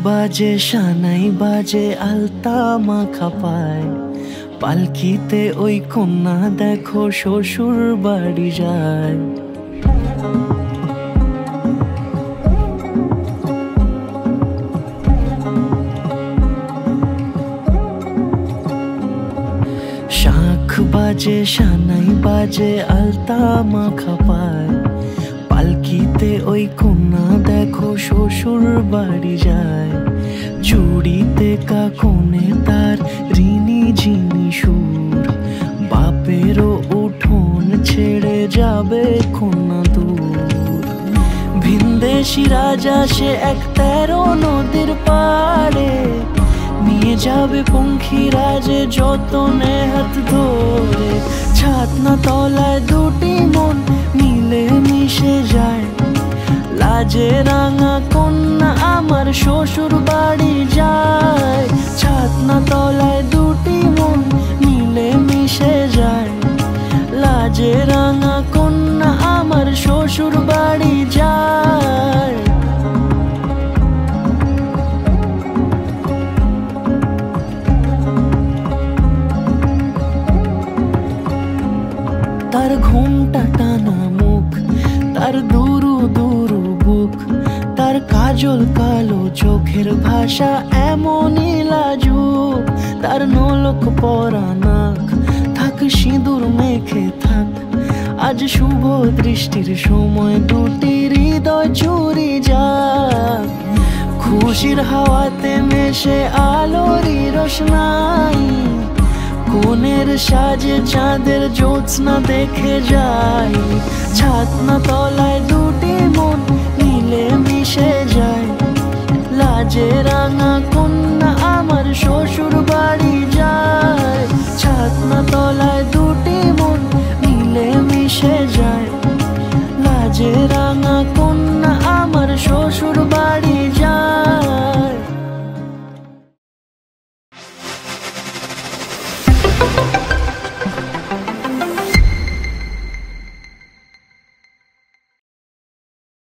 বাজে সানাই বাজে আলতা মাখা পায়, পালকিতে ওই কন্যা দেখো শ্বশুর বাড়ি যায়। শাঁখ বাজে সানাই বাজে আলতা মাখা পায়, পালকিতে ওই কন্যা দেখো শ্বশুর বাড়ি যায়। চুড়িতে কাকনে তার ঋণী ঝিনি সুর, বাপেরও উঠোন ছেড়ে যাবে কন্যা দূর। ভিনদেশি রাজা সে এক 13 নদীর পাড়ে, নিয়ে যাবে পঙ্খিরাজে যতনে হাত ধরে। ছাতনা তলায় দুটি মন মিলে মিশে যায়, লাজে রাঙা কন্যা আমার শ্বশুর বাড়ি যায়। ছাতনা তলায় দুটি মন মিলে মিশে যায়, লাজে রাঙা কন্যা আমার শ্বশুর বাড়ি যায়। তার ঘুমটা টানা মুখ, তার দুরু দুরু বুক, তার কাজল কালো চোখের ভাষা এমনই লাজুক। তার নোলক পরা নাক, থাক সিঁদুর মেখে থাক, আজ শুভ দৃষ্টির সময় দুটি হৃদয় চুরি যাক। খুশির হাওয়াতে মেশে আলোরই রোশনাই, কোণের সাজে চাঁদের জ্যোৎস্না দেখে যাই। ছাতনা তলায় দুটি মন মিলে মিশে যায়।